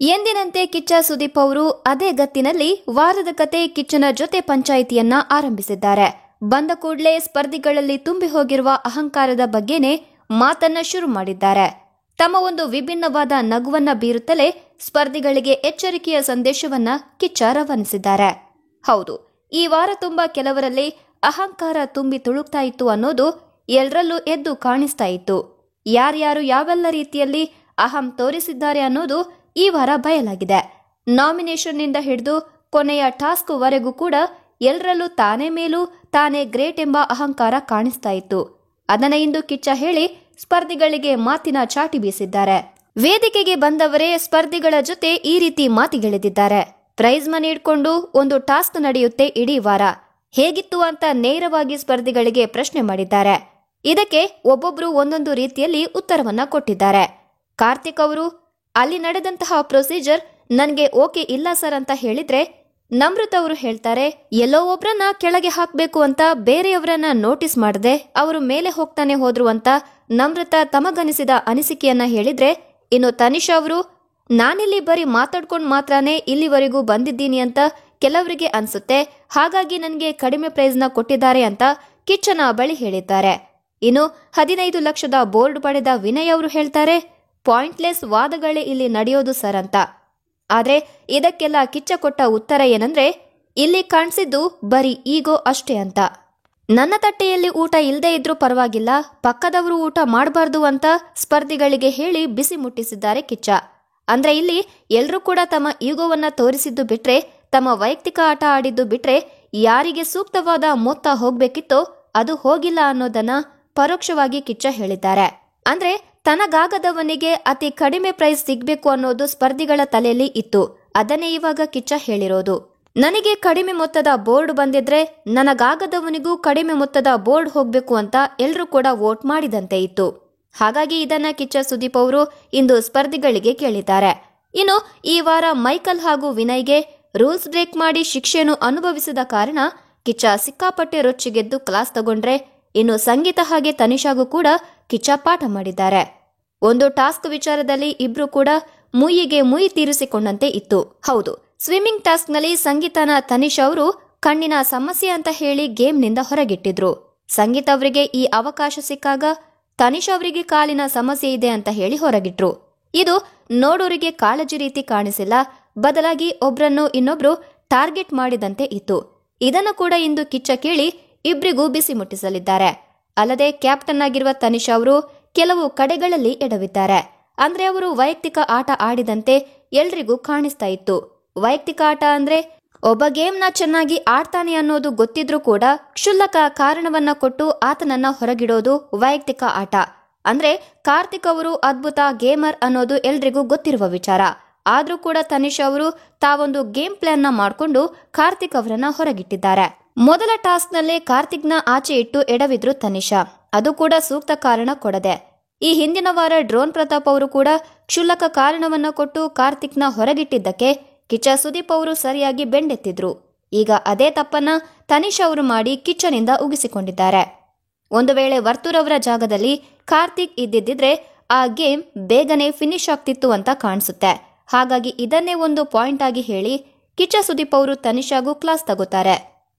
ಎಂದಿನಂತೆ ಕಿಚ್ಚ ಸುದೀಪ್ ಅವರು ಅದೇ ಗತ್ತಿನಲ್ಲಿ ವಾರದ ಕತೆ ಕಿಚ್ಚನ ಜೊತೆ ಪಂಚಾಯಿತಿಯನ್ನ ಆರಂಭಿಸಿದ್ದಾರೆ. ಬಂದ ಕೂಡಲೇ ಸ್ಪರ್ಧಿಗಳಲ್ಲಿ ತುಂಬಿ ಹೋಗಿರುವ ಅಹಂಕಾರದ ಬಗ್ಗೆನೇ ಮಾತನ್ನ ಶುರು ಮಾಡಿದ್ದಾರೆ. ತಮ್ಮ ಒಂದು ವಿಭಿನ್ನವಾದ ನಗುವನ್ನ ಬೀರುತ್ತಲೇ ಸ್ಪರ್ಧಿಗಳಿಗೆ ಎಚ್ಚರಿಕೆಯ ಸಂದೇಶವನ್ನ ಕಿಚ್ಚ ರವಾನಿಸಿದ್ದಾರೆ. ಹೌದು, ಈ ವಾರ ತುಂಬಾ ಕೆಲವರಲ್ಲಿ ಅಹಂಕಾರ ತುಂಬಿ ತುಳುಕ್ತಾ ಇತ್ತು ಅನ್ನೋದು ಎಲ್ಲರಲ್ಲೂ ಎದ್ದು ಕಾಣಿಸ್ತಾ ಇತ್ತು. ಯಾರ್ಯಾರು ಯಾವೆಲ್ಲ ರೀತಿಯಲ್ಲಿ ಅಹಂ ತೋರಿಸಿದ್ದಾರೆ ಅನ್ನೋದು ಈ ವಾರ ಬಯಲಾಗಿದೆ. ನಾಮಿನೇಷನ್ನಿಂದ ಹಿಡಿದು ಕೊನೆಯ ಟಾಸ್ಕ್ ವರೆಗೂ ಕೂಡ ಎಲ್ಲರಲ್ಲೂ ತಾನೇ ಮೇಲೂ ತಾನೇ ಗ್ರೇಟ್ ಎಂಬ ಅಹಂಕಾರ ಕಾಣಿಸ್ತಾ ಇತ್ತು. ಅದನ್ನ ಇಂದು ಕಿಚ್ಚ ಹೇಳಿ ಸ್ಪರ್ಧಿಗಳಿಗೆ ಮಾತಿನ ಚಾಟಿ ಬೀಸಿದ್ದಾರೆ. ವೇದಿಕೆಗೆ ಬಂದವರೇ ಸ್ಪರ್ಧಿಗಳ ಜೊತೆ ಈ ರೀತಿ ಮಾತಿಗೆಳೆದಿದ್ದಾರೆ. ಪ್ರೈಸ್ ಮನಿ ಇಟ್ಕೊಂಡು ಒಂದು ಟಾಸ್ಕ್ ನಡೆಯುತ್ತೆ ಇಡೀ ವಾರ, ಹೇಗಿತ್ತು ಅಂತ ನೇರವಾಗಿ ಸ್ಪರ್ಧಿಗಳಿಗೆ ಪ್ರಶ್ನೆ ಮಾಡಿದ್ದಾರೆ. ಇದಕ್ಕೆ ಒಬ್ಬೊಬ್ರು ಒಂದೊಂದು ರೀತಿಯಲ್ಲಿ ಉತ್ತರವನ್ನ ಕೊಟ್ಟಿದ್ದಾರೆ. ಕಾರ್ತಿಕ್ ಅವರು, ಅಲ್ಲಿ ನಡೆದಂತಹ ಪ್ರೊಸೀಜರ್ ನನ್ಗೆ ಓಕೆ ಇಲ್ಲ ಸರ್ ಅಂತ ಹೇಳಿದ್ರೆ, ನಮ್ರತ ಅವರು ಹೇಳ್ತಾರೆ, ಎಲ್ಲೋ ಒಬ್ರನ್ನ ಕೆಳಗೆ ಹಾಕ್ಬೇಕು ಅಂತ ಬೇರೆಯವರನ್ನ ನೋಟಿಸ್ ಮಾಡದೆ ಅವರು ಮೇಲೆ ಹೋಗ್ತಾನೆ ಹೋದ್ರು ಅಂತ ನಮ್ರತ ತಮಗನಿಸಿದ ಅನಿಸಿಕೆಯನ್ನ ಹೇಳಿದ್ರೆ, ಇನ್ನು ತನಿಷಾ ಅವರು, ನಾನಿಲ್ಲಿ ಬರೀ ಮಾತಾಡ್ಕೊಂಡು ಮಾತ್ರನೇ ಇಲ್ಲಿವರೆಗೂ ಬಂದಿದ್ದೀನಿ ಅಂತ ಕೆಲವರಿಗೆ ಅನ್ಸುತ್ತೆ, ಹಾಗಾಗಿ ನನಗೆ ಕಡಿಮೆ ಪ್ರೈಸ್ನ ಕೊಟ್ಟಿದ್ದಾರೆ ಅಂತ ಕಿಚ್ಚನ ಬಳಿ ಹೇಳಿದ್ದಾರೆ. ಇನ್ನು 15 ಲಕ್ಷದ ಬೋರ್ಡ್ ಪಡೆದ ವಿನಯ್ ಅವರು ಹೇಳ್ತಾರೆ, ಪಾಯಿಂಟ್ಲೆಸ್ ವಾದಗಳೇ ಇಲ್ಲಿ ನಡೆಯೋದು ಸರ್ ಅಂತ. ಆದ್ರೆ ಇದಕ್ಕೆಲ್ಲ ಕಿಚ್ಚ ಕೊಟ್ಟ ಉತ್ತರ ಏನಂದ್ರೆ, ಇಲ್ಲಿ ಕಾಣಿಸಿದ್ದು ಬರೀ ಈಗೋ ಅಷ್ಟೇ ಅಂತ. ನನ್ನ ತಟ್ಟೆಯಲ್ಲಿ ಊಟ ಇಲ್ಲದೆ ಇದ್ರೂ ಪರವಾಗಿಲ್ಲ, ಪಕ್ಕದವರು ಊಟ ಮಾಡಬಾರ್ದು ಅಂತ ಸ್ಪರ್ಧಿಗಳಿಗೆ ಹೇಳಿ ಬಿಸಿ ಮುಟ್ಟಿಸಿದ್ದಾರೆ ಕಿಚ್ಚ. ಅಂದ್ರೆ ಇಲ್ಲಿ ಎಲ್ರೂ ಕೂಡ ತಮ್ಮ ಈಗೋವನ್ನ ತೋರಿಸಿದ್ದು ಬಿಟ್ರೆ, ತಮ್ಮ ವೈಯಕ್ತಿಕ ಆಟ ಆಡಿದ್ದು ಬಿಟ್ರೆ, ಯಾರಿಗೆ ಸೂಕ್ತವಾದ ಮೊತ್ತ ಹೋಗ್ಬೇಕಿತ್ತೋ ಅದು ಹೋಗಿಲ್ಲ ಅನ್ನೋದನ್ನ ಪರೋಕ್ಷವಾಗಿ ಕಿಚ್ಚ ಹೇಳಿದ್ದಾರೆ. ಅಂದ್ರೆ ತನಗಾಗದವನಿಗೆ ಅತಿ ಕಡಿಮೆ ಪ್ರೈಸ್ ಸಿಗ್ಬೇಕು ಅನ್ನೋದು ಸ್ಪರ್ಧಿಗಳ ತಲೆಯಲ್ಲಿ ಇತ್ತು. ಅದನ್ನೇ ಇವಾಗ ಕಿಚ್ಚ ಹೇಳಿರೋದು. ನನಗೆ ಕಡಿಮೆ ಮೊತ್ತದ ಬೋರ್ಡ್ ಬಂದಿದ್ರೆ ನನಗಾಗದವನಿಗೂ ಕಡಿಮೆ ಮೊತ್ತದ ಬೋರ್ಡ್ ಹೋಗ್ಬೇಕು ಅಂತ ಎಲ್ರೂ ಕೂಡ ವೋಟ್ ಮಾಡಿದಂತೆ ಇತ್ತು. ಹಾಗಾಗಿ ಇದನ್ನ ಕಿಚ್ಚ ಸುದೀಪ್ ಅವರು ಇಂದು ಸ್ಪರ್ಧಿಗಳಿಗೆ ಕೇಳಿದ್ದಾರೆ. ಇನ್ನು ಈ ವಾರ ಮೈಕಲ್ ಹಾಗೂ ವಿನಯ್ಗೆ ರೂಲ್ಸ್ ಬ್ರೇಕ್ ಮಾಡಿ ಶಿಕ್ಷೆಯನ್ನು ಅನುಭವಿಸಿದ ಕಾರಣ ಕಿಚ್ಚ ಸಿಕ್ಕಾಪಟ್ಟೆ ರೊಚ್ಚಿಗೆದ್ದು ಕ್ಲಾಸ್ ತಗೊಂಡ್ರೆ, ಇನ್ನು ಸಂಗೀತ ಹಾಗೆ ತನಿಷಾಗೂ ಕೂಡ ಕಿಚ್ಚ ಪಾಠ ಮಾಡಿದ್ದಾರೆ. ಒಂದು ಟಾಸ್ಕ್ ವಿಚಾರದಲ್ಲಿ ಇಬ್ರು ಕೂಡ ಮುಯ್ಯಿಗೆ ಮುಯಿ ತೀರಿಸಿಕೊಂಡಂತೆ ಇತ್ತು. ಹೌದು, ಸ್ವಿಮ್ಮಿಂಗ್ ಟಾಸ್ಕ್ನಲ್ಲಿ ಸಂಗೀತನ ತನಿಷಾ ಅವರು ಕಣ್ಣಿನ ಸಮಸ್ಯೆ ಅಂತ ಹೇಳಿ ಗೇಮ್ನಿಂದ ಹೊರಗಿಟ್ಟಿದ್ರು. ಸಂಗೀತ ಅವರಿಗೆ ಈ ಅವಕಾಶ ಸಿಕ್ಕಾಗ ತನಿಷಾ ಅವರಿಗೆ ಕಾಲಿನ ಸಮಸ್ಯೆ ಇದೆ ಅಂತ ಹೇಳಿ ಹೊರಗಿಟ್ರು. ಇದು ನೋಡೋರಿಗೆ ಕಾಳಜಿ ರೀತಿ ಕಾಣಿಸಿಲ್ಲ, ಬದಲಾಗಿ ಒಬ್ರನ್ನು ಇನ್ನೊಬ್ರು ಟಾರ್ಗೆಟ್ ಮಾಡಿದಂತೆ ಇತ್ತು. ಇದನ್ನು ಕೂಡ ಇಂದು ಕಿಚ್ಚ ಕೇಳಿ ಇಬ್ರಿಗೂ ಬಿಸಿ ಮುಟ್ಟಿಸಲಿದ್ದಾರೆ. ಅಲ್ಲದೆ ಕ್ಯಾಪ್ಟನ್ ಆಗಿರುವ ತನಿಷಾ ಅವರು ಕೆಲವು ಕಡೆಗಳಲ್ಲಿ ಎಡವಿದ್ದಾರೆ. ಅಂದ್ರೆ ಅವರು ವೈಯಕ್ತಿಕ ಆಟ ಆಡಿದಂತೆ ಎಲ್ರಿಗೂ ಕಾಣಿಸ್ತಾ ಇತ್ತು. ವೈಯಕ್ತಿಕ ಆಟ ಅಂದ್ರೆ ಒಬ್ಬ ಗೇಮ್ನ ಚೆನ್ನಾಗಿ ಆಡ್ತಾನೆ ಅನ್ನೋದು ಗೊತ್ತಿದ್ರೂ ಕೂಡ ಕ್ಷುಲ್ಲಕ ಕಾರಣವನ್ನ ಕೊಟ್ಟು ಆತನನ್ನ ಹೊರಗಿಡೋದು ವೈಯಕ್ತಿಕ ಆಟ. ಅಂದ್ರೆ ಕಾರ್ತಿಕ್ ಅವರು ಅದ್ಭುತ ಗೇಮರ್ ಅನ್ನೋದು ಎಲ್ರಿಗೂ ಗೊತ್ತಿರುವ ವಿಚಾರ. ಆದ್ರೂ ಕೂಡ ತನಿಷಾ ಅವರು ತಾವೊಂದು ಗೇಮ್ ಪ್ಲಾನ್ ನ ಮಾಡಿಕೊಂಡು ಕಾರ್ತಿಕ್ ಅವರನ್ನ ಹೊರಗಿಟ್ಟಿದ್ದಾರೆ. ಮೊದಲ ಟಾಸ್ಕ್ ನಲ್ಲೇ ಕಾರ್ತಿಕ್ನ ಆಚೆ ಇಟ್ಟು ಎಡವಿದ್ರು ತನಿಷಾ, ಅದು ಕೂಡ ಸೂಕ್ತ ಕಾರಣ ಕೊಡದೆ. ಈ ಹಿಂದಿನ ವಾರ ಡ್ರೋನ್ ಪ್ರತಾಪ್ ಅವರು ಕೂಡ ಕ್ಷುಲ್ಲಕ ಕಾರಣವನ್ನ ಕೊಟ್ಟು ಕಾರ್ತಿಕ್ನ ಹೊರಗಿಟ್ಟಿದ್ದಕ್ಕೆ ಕಿಚ್ಚ ಸುದೀಪ್ ಅವರು ಸರಿಯಾಗಿ ಬೆಂಡೆತ್ತಿದ್ರು. ಈಗ ಅದೇ ತಪ್ಪನ್ನ ತನಿಷಾ ಅವರು ಮಾಡಿ ಕಿಚ್ಚನಿಂದ ಉಗಿಸಿಕೊಂಡಿದ್ದಾರೆ. ಒಂದು ವೇಳೆ ವರ್ತೂರ್ ಅವರ ಜಾಗದಲ್ಲಿ ಕಾರ್ತಿಕ್ ಇದ್ದಿದ್ರೆ ಆ ಗೇಮ್ ಬೇಗನೆ ಫಿನಿಶ್ ಆಗ್ತಿತ್ತು ಅಂತ ಕಾಣಿಸುತ್ತೆ. ಹಾಗಾಗಿ ಇದನ್ನೇ ಒಂದು ಪಾಯಿಂಟ್ ಆಗಿ ಹೇಳಿ ಕಿಚ್ಚ ಸುದೀಪ್ ಅವರು ತನಿಷಾಗೂ ಕ್ಲಾಸ್ ತಗೋತಾರೆ.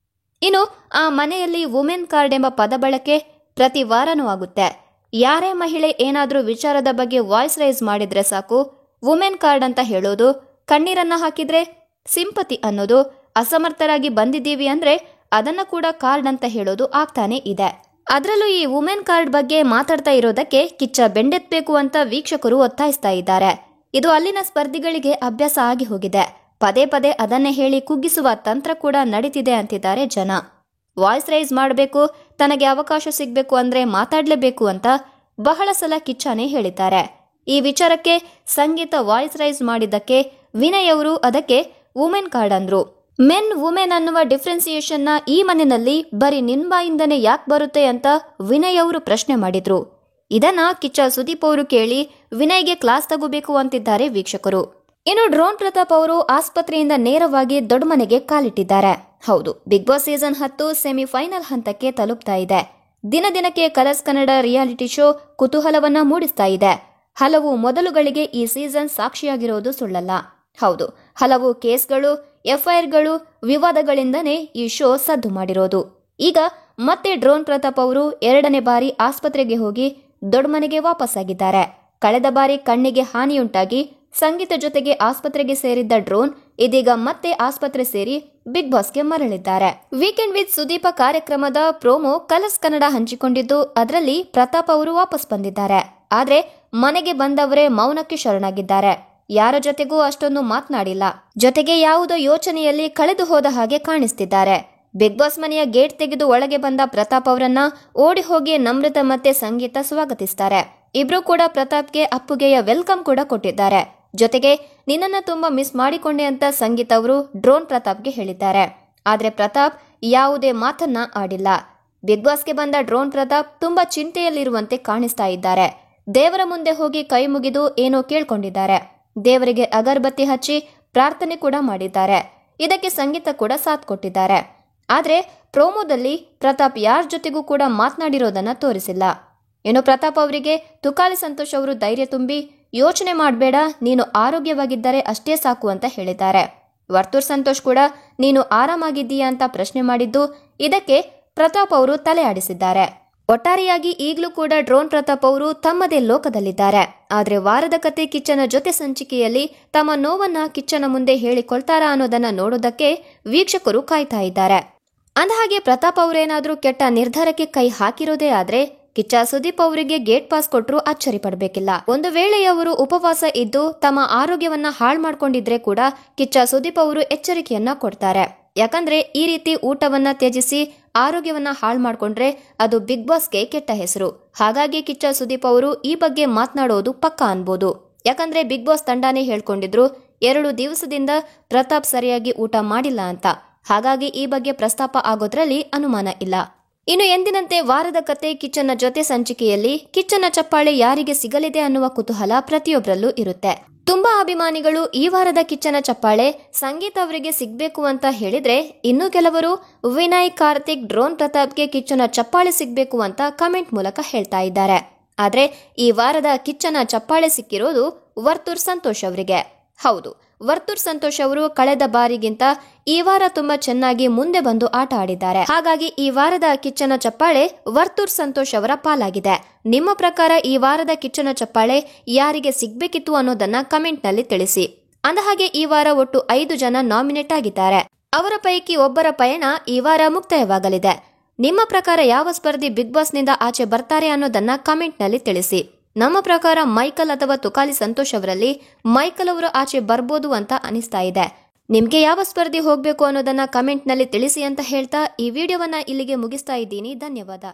ಇನ್ನು ಆ ಮನೆಯಲ್ಲಿ ವುಮೆನ್ ಕಾರ್ಡ್ ಎಂಬ ಪದ ಬಳಕೆ ಪ್ರತಿ ವಾರನೂ ಆಗುತ್ತೆ. ಯಾರೇ ಮಹಿಳೆ ಏನಾದ್ರೂ ವಿಚಾರದ ಬಗ್ಗೆ ವಾಯ್ಸ್ ರೈಸ್ ಮಾಡಿದ್ರೆ ಸಾಕು ವುಮೆನ್ ಕಾರ್ಡ್ ಅಂತ ಹೇಳೋದು, ಕಣ್ಣೀರನ್ನ ಹಾಕಿದ್ರೆ ಸಿಂಪತಿ ಅನ್ನೋದು, ಅಸಮರ್ಥರಾಗಿ ಬಂದಿದ್ದೀವಿ ಅಂದ್ರೆ ಅದನ್ನ ಕೂಡ ಕಾರ್ಡ್ ಅಂತ ಹೇಳೋದು ಆಗ್ತಾನೆ ಇದೆ. ಅದರಲ್ಲೂ ಈ ವುಮೆನ್ ಕಾರ್ಡ್ ಬಗ್ಗೆ ಮಾತಾಡ್ತಾ ಇರೋದಕ್ಕೆ ಕಿಚ್ಚ ಬೆಂಡೆತ್ಬೇಕು ಅಂತ ವೀಕ್ಷಕರು ಒತ್ತಾಯಿಸ್ತಾ ಇದ್ದಾರೆ. ಇದು ಅಲ್ಲಿನ ಸ್ಪರ್ಧಿಗಳಿಗೆ ಅಭ್ಯಾಸ ಆಗಿ ಹೋಗಿದೆ. ಪದೇ ಪದೇ ಅದನ್ನೇ ಹೇಳಿ ಕುಗ್ಗಿಸುವ ತಂತ್ರ ಕೂಡ ನಡೀತಿದೆ ಅಂತಿದ್ದಾರೆ ಜನ. ವಾಯ್ಸ್ ರೈಸ್ ಮಾಡಬೇಕು, ತನಗೆ ಅವಕಾಶ ಸಿಗಬೇಕು ಅಂದ್ರೆ ಮಾತಾಡ್ಲೇಬೇಕು ಅಂತ ಬಹಳ ಸಲ ಕಿಚ್ಚನೇ ಹೇಳಿದ್ದಾರೆ. ಈ ವಿಚಾರಕ್ಕೆ ಸಂಗೀತ ವಾಯ್ಸ್ ರೈಸ್ ಮಾಡಿದ್ದಕ್ಕೆ ವಿನಯ್ ಅವರು ಅದಕ್ಕೆ ವುಮೆನ್ ಕಾರ್ಡ್ ಅಂದ್ರು. ಮೆನ್ ವುಮೆನ್ ಅನ್ನುವ ಡಿಫ್ರೆನ್ಸಿಯೇಷನ್ ನ ಈ ಮನೆಯಲ್ಲಿ ಬರೀ ನಿನ್ಬಾಯಿಂದನೇ ಯಾಕೆ ಬರುತ್ತೆ ಅಂತ ವಿನಯ್ ಅವರು ಪ್ರಶ್ನೆ ಮಾಡಿದ್ರು. ಇದನ್ನ ಕಿಚ್ಚ ಸುದೀಪ್ ಅವರು ಕೇಳಿ ವಿನಯ್ಗೆ ಕ್ಲಾಸ್ ತಗೋಬೇಕು ಅಂತಿದ್ದಾರೆ ವೀಕ್ಷಕರು. ಇನ್ನು ಡ್ರೋನ್ ಪ್ರತಾಪ್ ಅವರು ಆಸ್ಪತ್ರೆಯಿಂದ ನೇರವಾಗಿ ದೊಡ್ಡ ಮನೆಗೆ ಕಾಲಿಟ್ಟಿದ್ದಾರೆ. ಹೌದು, ಬಿಗ್ ಬಾಸ್ ಸೀಸನ್ 10 ಸೆಮಿಫೈನಲ್ ಹಂತಕ್ಕೆ ತಲುಪ್ತಾ ಇದೆ. ದಿನ ದಿನಕ್ಕೆ ಕಲರ್ಸ್ ಕನ್ನಡ ರಿಯಾಲಿಟಿ ಶೋ ಕುತೂಹಲವನ್ನ ಮೂಡಿಸ್ತಾ ಇದೆ. ಹಲವು ಮೊದಲುಗಳಿಗೆ ಈ ಸೀಸನ್ ಸಾಕ್ಷಿಯಾಗಿರೋದು ಸುಳ್ಳಲ್ಲ. ಹೌದು, ಹಲವು ಕೇಸ್ಗಳು, ಎಫ್ಐಆರ್ಗಳು, ವಿವಾದಗಳಿಂದನೇ ಈ ಶೋ ಸದ್ದು ಮಾಡಿರೋದು. ಈಗ ಮತ್ತೆ ಡ್ರೋನ್ ಪ್ರತಾಪ್ ಅವರು 2ನೇ ಬಾರಿ ಆಸ್ಪತ್ರೆಗೆ ಹೋಗಿ ದೊಡ್ಡಮನೆಗೆ ವಾಪಸ್ಸಾಗಿದ್ದಾರೆ. ಕಳೆದ ಬಾರಿ ಕಣ್ಣಿಗೆ ಹಾನಿಯುಂಟಾಗಿ ಸಂಗೀತ ಜೊತೆಗೆ ಆಸ್ಪತ್ರೆಗೆ ಸೇರಿದ್ದ ಡ್ರೋನ್ ಇದೀಗ ಮತ್ತೆ ಆಸ್ಪತ್ರೆ ಸೇರಿ ಬಿಗ್ ಬಾಸ್ಗೆ ಮರಳಿದ್ದಾರೆ. ವೀಕೆಂಡ್ ವಿತ್ ಸುದೀಪ ಕಾರ್ಯಕ್ರಮದ ಪ್ರೋಮೋ ಕಲರ್ಸ್ ಕನ್ನಡ ಹಂಚಿಕೊಂಡಿದ್ದು, ಅದರಲ್ಲಿ ಪ್ರತಾಪ್ ಅವರು ವಾಪಸ್ ಬಂದಿದ್ದಾರೆ. ಆದ್ರೆ ಮನೆಗೆ ಬಂದವರೇ ಮೌನಕ್ಕೆ ಶರಣಾಗಿದ್ದಾರೆ. ಯಾರ ಜೊತೆಗೂ ಅಷ್ಟೊಂದು ಮಾತನಾಡಿಲ್ಲ. ಜೊತೆಗೆ ಯಾವುದೋ ಯೋಚನೆಯಲ್ಲಿ ಕಳೆದು ಹೋದ ಹಾಗೆ ಕಾಣಿಸ್ತಿದ್ದಾರೆ. ಬಿಗ್ ಬಾಸ್ ಮನೆಯ ಗೇಟ್ ತೆಗೆದು ಒಳಗೆ ಬಂದ ಪ್ರತಾಪ್ ಅವರನ್ನ ಓಡಿ ಹೋಗಿ ನಮ್ರತ ಮತ್ತೆ ಸಂಗೀತ ಸ್ವಾಗತಿಸ್ತಾರೆ. ಇಬ್ರು ಕೂಡ ಪ್ರತಾಪ್ಗೆ ಅಪ್ಪುಗೆಯ ವೆಲ್ಕಮ್ ಕೂಡ ಕೊಟ್ಟಿದ್ದಾರೆ. ಜೊತೆಗೆ ನಿನ್ನನ್ನ ತುಂಬಾ ಮಿಸ್ ಮಾಡಿಕೊಂಡೆ ಅಂತ ಸಂಗೀತ ಅವರು ಡ್ರೋನ್ ಪ್ರತಾಪ್ಗೆ ಹೇಳಿದ್ದಾರೆ. ಆದ್ರೆ ಪ್ರತಾಪ್ ಯಾವುದೇ ಮಾತನ್ನ ಆಡಿಲ್ಲ. ಬಿಗ್ ಬಾಸ್ಗೆ ಬಂದ ಡ್ರೋನ್ ಪ್ರತಾಪ್ ತುಂಬಾ ಚಿಂತೆಯಲ್ಲಿರುವಂತೆ ಕಾಣಿಸ್ತಾ ಇದ್ದಾರೆ. ದೇವರ ಮುಂದೆ ಹೋಗಿ ಕೈ ಮುಗಿದು ಏನೋ ಕೇಳ್ಕೊಂಡಿದ್ದಾರೆ. ದೇವರಿಗೆ ಅಗರಬತ್ತಿ ಹಚ್ಚಿ ಪ್ರಾರ್ಥನೆ ಕೂಡ ಮಾಡಿದ್ದಾರೆ. ಇದಕ್ಕೆ ಸಂಗೀತ ಕೂಡ ಸಾಥ್ ಕೊಟ್ಟಿದ್ದಾರೆ. ಆದ್ರೆ ಪ್ರೋಮೋದಲ್ಲಿ ಪ್ರತಾಪ್ ಯಾರ ಜೊತೆಗೂ ಕೂಡ ಮಾತನಾಡಿರೋದನ್ನ ತೋರಿಸಿಲ್ಲ. ಇನ್ನು ಪ್ರತಾಪ್ ಅವರಿಗೆ ತುಕಾಲಿ ಸಂತೋಷ್ ಅವರು ಧೈರ್ಯ ತುಂಬಿ ಯೋಚನೆ ಮಾಡಬೇಡ, ನೀನು ಆರೋಗ್ಯವಾಗಿದ್ದರೆ ಅಷ್ಟೇ ಸಾಕು ಅಂತ ಹೇಳಿದ್ದಾರೆ. ವರ್ತೂರ್ ಸಂತೋಷ್ ಕೂಡ ನೀನು ಆರಾಮಾಗಿದ್ದೀಯಾ ಅಂತ ಪ್ರಶ್ನೆ ಮಾಡಿದ್ದು, ಇದಕ್ಕೆ ಪ್ರತಾಪ್ ಅವರು ತಲೆ ಆಡಿಸಿದ್ದಾರೆ. ಒಟ್ಟಾರೆಯಾಗಿ ಈಗಲೂ ಕೂಡ ಡ್ರೋನ್ ಪ್ರತಾಪ್ ಅವರು ತಮ್ಮದೇ ಲೋಕದಲ್ಲಿದ್ದಾರೆ. ಆದ್ರೆ ವಾರದ ಕತೆ ಕಿಚ್ಚನ ಜೊತೆ ಸಂಚಿಕೆಯಲ್ಲಿ ತಮ್ಮ ನೋವನ್ನ ಕಿಚ್ಚನ ಮುಂದೆ ಹೇಳಿಕೊಳ್ತಾರಾ ಅನ್ನೋದನ್ನ ನೋಡೋದಕ್ಕೆ ವೀಕ್ಷಕರು ಕಾಯ್ತಾ ಇದ್ದಾರೆ. ಅಂದಹಾಗೆ ಪ್ರತಾಪ್ ಅವರೇನಾದ್ರೂ ಕೆಟ್ಟ ನಿರ್ಧಾರಕ್ಕೆ ಕೈ ಹಾಕಿರೋದೇ ಆದ್ರೆ ಕಿಚ್ಚ ಸುದೀಪ್ ಅವರಿಗೆ ಗೇಟ್ ಪಾಸ್ ಕೊಟ್ಟರು ಅಚ್ಚರಿ ಪಡಬೇಕಿಲ್ಲ. ಒಂದು ವೇಳೆ ಅವರು ಉಪವಾಸ ಇದ್ದು ತಮ್ಮ ಆರೋಗ್ಯವನ್ನ ಹಾಳು ಮಾಡ್ಕೊಂಡಿದ್ರೆ ಕೂಡ ಕಿಚ್ಚ ಸುದೀಪ್ ಅವರು ಎಚ್ಚರಿಕೆಯನ್ನ ಕೊಡ್ತಾರೆ. ಯಾಕಂದ್ರೆ ಈ ರೀತಿ ಊಟವನ್ನ ತ್ಯಜಿಸಿ ಆರೋಗ್ಯವನ್ನ ಹಾಳು ಮಾಡ್ಕೊಂಡ್ರೆ ಅದು ಬಿಗ್ ಬಾಸ್ಗೆ ಕೆಟ್ಟ ಹೆಸರು. ಹಾಗಾಗಿ ಕಿಚ್ಚ ಸುದೀಪ್ ಅವರು ಈ ಬಗ್ಗೆ ಮಾತನಾಡೋದು ಪಕ್ಕಾ ಅನ್ಬೋದು. ಯಾಕಂದ್ರೆ ಬಿಗ್ ಬಾಸ್ ತಂಡಾನೇ ಹೇಳ್ಕೊಂಡಿದ್ರು 2 ದಿವಸದಿಂದ ಪ್ರತಾಪ್ ಸರಿಯಾಗಿ ಊಟ ಮಾಡಿಲ್ಲ ಅಂತ. ಹಾಗಾಗಿ ಈ ಬಗ್ಗೆ ಪ್ರಸ್ತಾಪ ಆಗೋದ್ರಲ್ಲಿ ಅನುಮಾನ ಇಲ್ಲ. ಇನ್ನು ಎಂದಿನಂತೆ ವಾರದ ಕತೆ ಕಿಚ್ಚನ ಜೊತೆ ಸಂಚಿಕೆಯಲ್ಲಿ ಕಿಚ್ಚನ ಚಪ್ಪಾಳೆ ಯಾರಿಗೆ ಸಿಗಲಿದೆ ಅನ್ನುವ ಕುತೂಹಲ ಪ್ರತಿಯೊಬ್ಬರಲ್ಲೂ ಇರುತ್ತೆ. ತುಂಬಾ ಅಭಿಮಾನಿಗಳು ಈ ವಾರದ ಕಿಚ್ಚನ ಚಪ್ಪಾಳೆ ಸಂಗೀತ ಅವರಿಗೆ ಸಿಗ್ಬೇಕು ಅಂತ ಹೇಳಿದ್ರೆ, ಇನ್ನು ಕೆಲವರು ವಿನಯ್, ಕಾರ್ತಿಕ್, ಡ್ರೋನ್ ಪ್ರತಾಪ್ಗೆ ಕಿಚ್ಚನ ಚಪ್ಪಾಳೆ ಸಿಗ್ಬೇಕು ಅಂತ ಕಮೆಂಟ್ ಮೂಲಕ ಹೇಳ್ತಾ ಇದ್ದಾರೆ. ಆದ್ರೆ ಈ ವಾರದ ಕಿಚ್ಚನ ಚಪ್ಪಾಳೆ ಸಿಕ್ಕಿರೋದು ವರ್ತೂರ್ ಸಂತೋಷ್ ಅವರಿಗೆ. ಹೌದು, ವರ್ತೂರ್ ಸಂತೋಷ್ ಅವರು ಕಳೆದ ಬಾರಿಗಿಂತ ಈ ವಾರ ತುಂಬಾ ಚೆನ್ನಾಗಿ ಮುಂದೆ ಬಂದು ಆಟ ಆಡಿದ್ದಾರೆ. ಹಾಗಾಗಿ ಈ ವಾರದ ಕಿಚ್ಚನ ಚಪ್ಪಾಳೆ ವರ್ತೂರ್ ಸಂತೋಷ್ ಅವರ ಪಾಲಾಗಿದೆ. ನಿಮ್ಮ ಪ್ರಕಾರ ಈ ವಾರದ ಕಿಚ್ಚನ ಚಪ್ಪಾಳೆ ಯಾರಿಗೆ ಸಿಗ್ಬೇಕಿತ್ತು ಅನ್ನೋದನ್ನ ಕಮೆಂಟ್ ನಲ್ಲಿ ತಿಳಿಸಿ. ಅಂದಹಾಗೆ ಈ ವಾರ ಒಟ್ಟು 5 ಜನ ನಾಮಿನೇಟ್ ಆಗಿದ್ದಾರೆ. ಅವರ ಪೈಕಿ ಒಬ್ಬರ ಪಯಣ ಈ ವಾರ ಮುಕ್ತಾಯವಾಗಲಿದೆ. ನಿಮ್ಮ ಪ್ರಕಾರ ಯಾವ ಸ್ಪರ್ಧಿ ಬಿಗ್ ಬಾಸ್ ನಿಂದ ಆಚೆ ಬರ್ತಾರೆ ಅನ್ನೋದನ್ನ ಕಮೆಂಟ್ ನಲ್ಲಿ ತಿಳಿಸಿ. ನಮ್ಮ ಪ್ರಕಾರ ಮೈಕಲ್ ಅಥವಾ ತುಕಾಲಿ ಸಂತೋಷ್ ಅವರಲ್ಲಿ ಮೈಕಲ್ ಅವರು ಆಚೆ ಬರ್ಬೋದು ಅಂತ ಅನಿಸ್ತಾ ಇದೆ. ನಿಮ್ಗೆ ಯಾವ ಸ್ಪರ್ಧಿ ಹೋಗ್ಬೇಕು ಅನ್ನೋದನ್ನ ಕಮೆಂಟ್ ನಲ್ಲಿ ತಿಳಿಸಿ ಅಂತ ಹೇಳ್ತಾ ಈ ವಿಡಿಯೋವನ್ನ ಇಲ್ಲಿಗೆ ಮುಗಿಸ್ತಾ ಇದ್ದೀನಿ. ಧನ್ಯವಾದ.